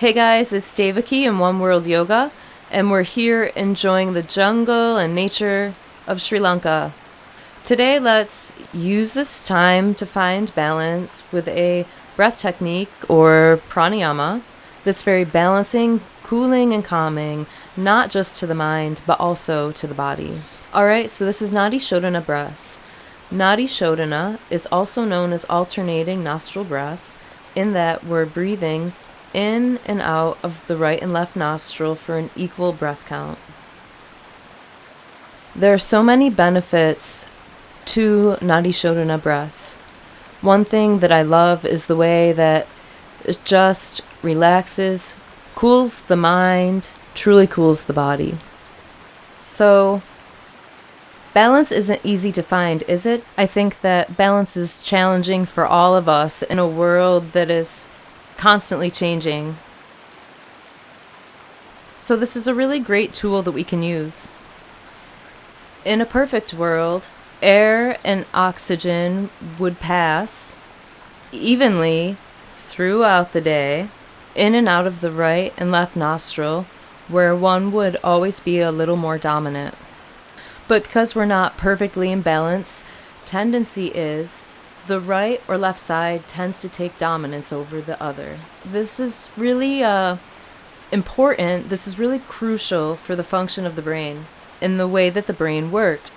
Hey guys, it's Devaki in One World Yoga, and we're here enjoying the jungle and nature of Sri Lanka. Today, let's use this time to find balance with a breath technique or pranayama that's very balancing, cooling, and calming, not just to the mind, but also to the body. Alright, so this is Nadi Shodhana breath. Nadi Shodhana is also known as alternating nostril breath, in that we're breathing in and out of the right and left nostril for an equal breath count. There are so many benefits to Nadi Shodhana breath. One thing that I love is the way that it just relaxes, cools the mind, truly cools the body. So, balance isn't easy to find, is it? I think that balance is challenging for all of us in a world that is constantly changing. So this is a really great tool that we can use. In a perfect world, air and oxygen would pass evenly throughout the day, in and out of the right and left nostril, where one would always be a little more dominant. But because we're not perfectly in balance, tendency is the right or left side tends to take dominance over the other. This is really important. This is really crucial for the function of the brain and the way that the brain works.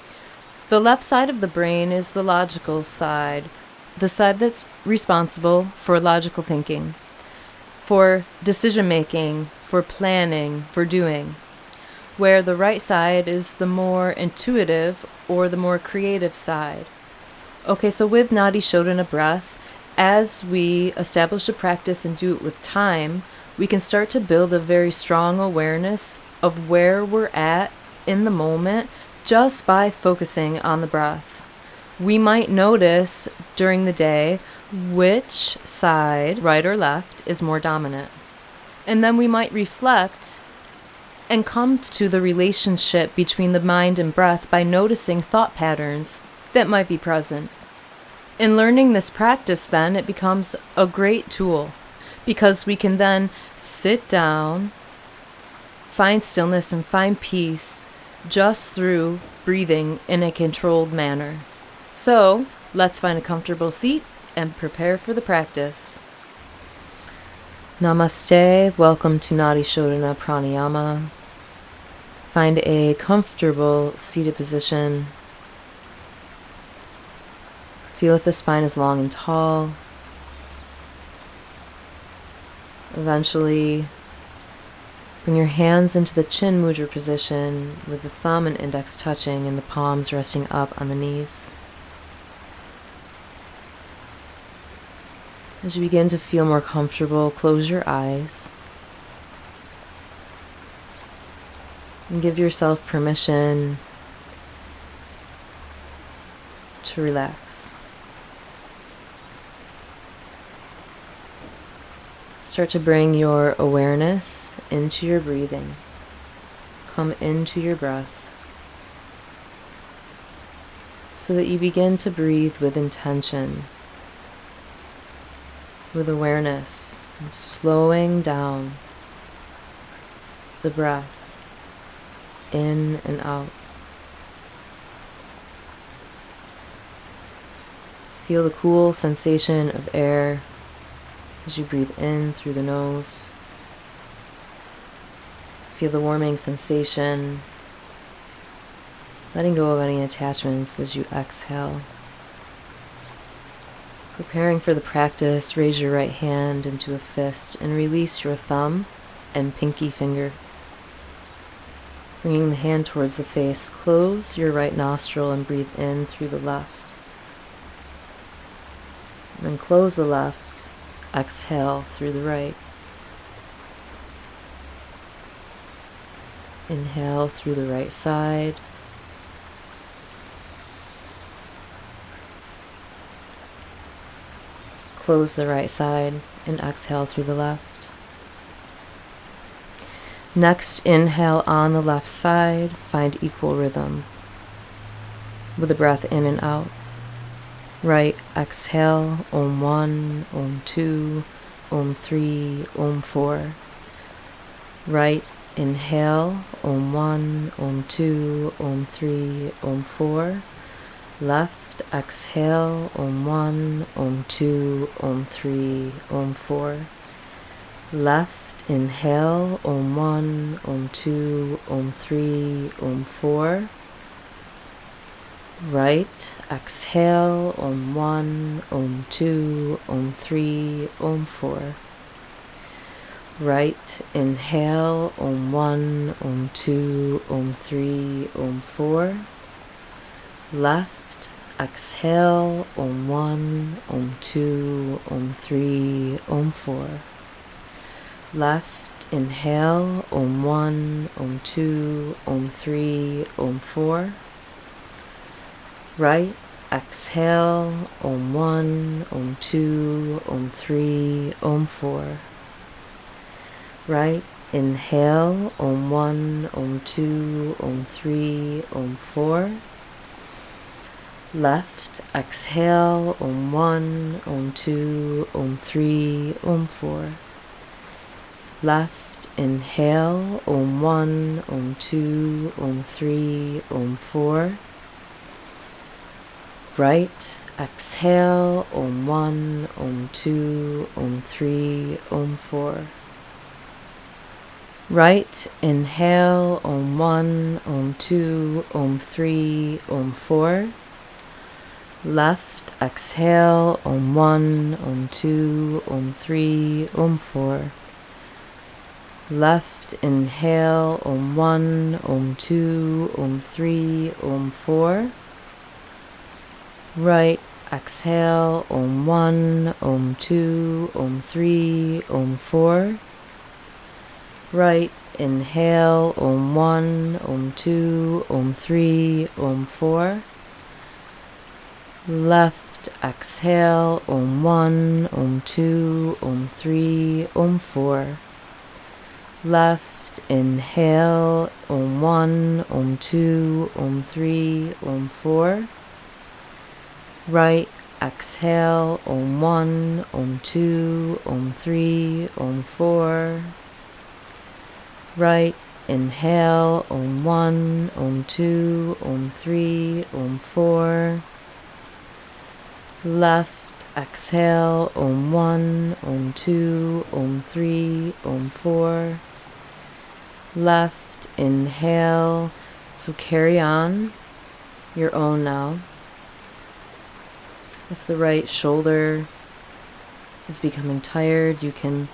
The left side of the brain is the logical side, the side that's responsible for logical thinking, for decision making, for planning, for doing, where the right side is the more intuitive or the more creative side. Okay, so with Nadi Shodhana breath, as we establish a practice and do it with time, we can start to build a very strong awareness of where we're at in the moment just by focusing on the breath. We might notice during the day which side, right or left, is more dominant. And then we might reflect and come to the relationship between the mind and breath by noticing thought patterns that might be present. In learning this practice, then, it becomes a great tool because we can then sit down, find stillness, and find peace just through breathing in a controlled manner. So, let's find a comfortable seat and prepare for the practice. Namaste, welcome to Nadi Shodhana Pranayama. Find a comfortable seated position. Feel if the spine is long and tall. Eventually, bring your hands into the chin mudra position with the thumb and index touching and the palms resting up on the knees. As you begin to feel more comfortable, close your eyes and give yourself permission to relax. Start to bring your awareness into your breathing. Come into your breath so that you begin to breathe with intention, with awareness, slowing down the breath in and out. Feel the cool sensation of air as you breathe in through the nose. Feel the warming sensation, letting go of any attachments as you exhale. Preparing for the practice, raise your right hand into a fist and release your thumb and pinky finger. Bringing the hand towards the face, close your right nostril and breathe in through the left. Then close the left, exhale through the right. Inhale through the right side. Close the right side and exhale through the left. Next, inhale on the left side, find equal rhythm with the breath in and out. Right, exhale, Om 1, Om 2, Om 3, Om 4. Right inhale, Om 1, Om 2, Om 3, Om 4. Left exhale, Om 1, Om 2, Om 3, Om 4. Left inhale, Om 1, Om 2, Om 3, Om 4. Right exhale, Om 1, Om 2, Om 3, Om 4. Right inhale, Om 1, Om 2, Om 3, Om 4. Left exhale, Om 1, Om 2, Om 3, Om 4. Left inhale, Om 1, Om 2, Om 3, Om 4. Right exhale, Om 1, Om 2, Om 3, Om 4. Right inhale, Om 1, Om 2, Om 3, Om 4. Left exhale, Om 1, Om 2, Om 3, Om 4. Left inhale, Om 1, Om 2, Om 3, Om 4. Right exhale, Om 1, Om 2, Om 3, Om 4. Right inhale, Om 1, Om 2, Om 3, Om 4. Left exhale, Om 1, Om 2, Om 3, Om 4. Left inhale, Om 1, Om 2, Om 3, Om 4. Right exhale, Om 1, Om 2, Om 3, Om 4. Right inhale, Om 1, Om 2, Om 3, Om 4. Left exhale, Om 1, Om 2, Om 3, Om 4. Left inhale, Om 1, Om 2, Om 3, Om 4. Right exhale, Om 1, Om 2, Om 3, Om 4. Right inhale, Om 1, Om 2, Om 3, Om 4. Left exhale, Om 1, Om 2, Om 3, Om 4. Left inhale. So carry on your own now. If the right shoulder is becoming tired, you can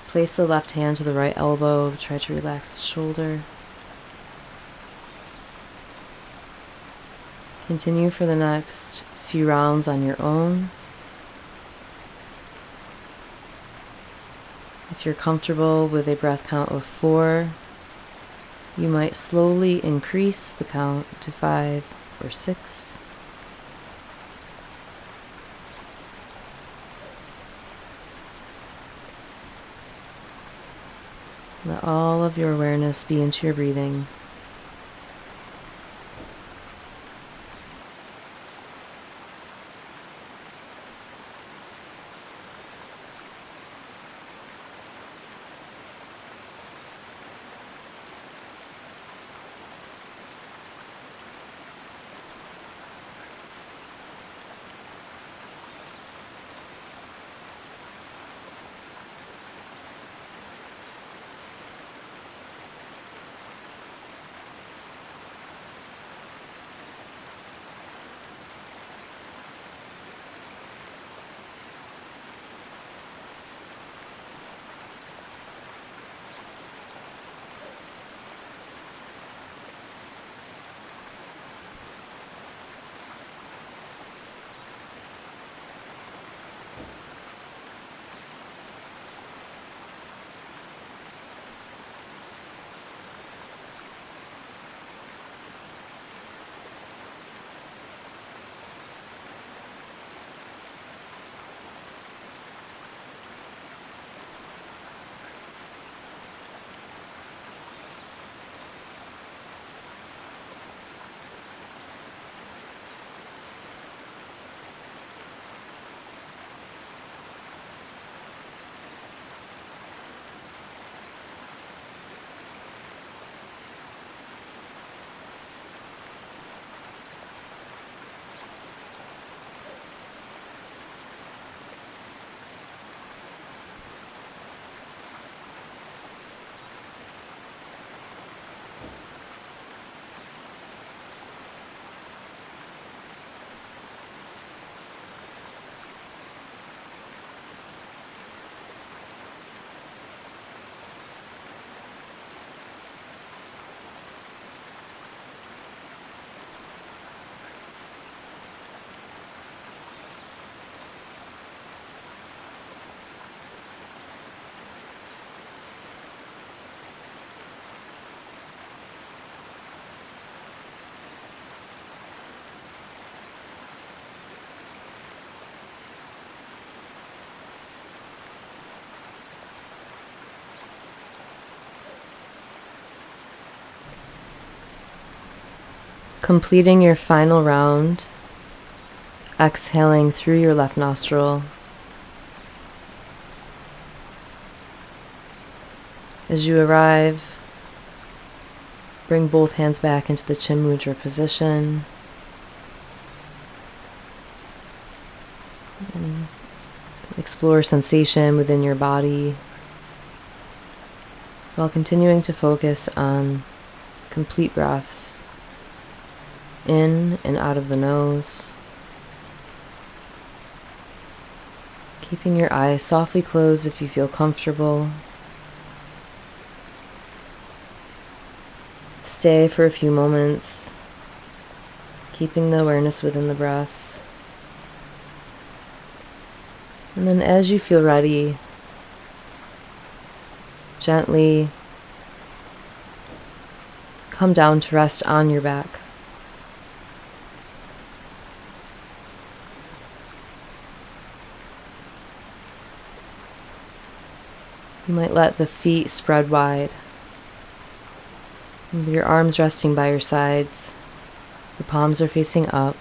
place the left hand to the right elbow. Try to relax the shoulder. Continue for the next few rounds on your own. If you're comfortable with a breath count of 4, you might slowly increase the count to 5 or 6. Let all of your awareness be into your breathing. Completing your final round, exhaling through your left nostril. As you arrive, bring both hands back into the Chin Mudra position. And explore sensation within your body while continuing to focus on complete breaths in and out of the nose. Keeping your eyes softly closed if you feel comfortable. Stay for a few moments, keeping the awareness within the breath. And then as you feel ready, gently come down to rest on your back. You might let the feet spread wide, with your arms resting by your sides. The palms are facing up.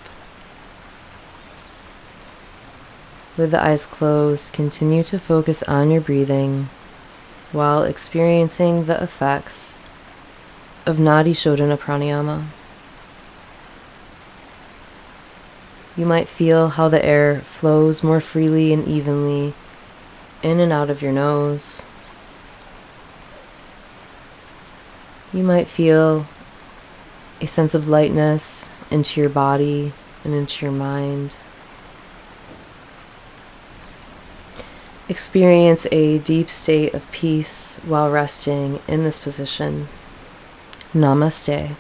With the eyes closed, continue to focus on your breathing while experiencing the effects of Nadi Shodhana pranayama. You might feel how the air flows more freely and evenly in and out of your nose. You might feel a sense of lightness into your body and into your mind. Experience a deep state of peace while resting in this position. Namaste.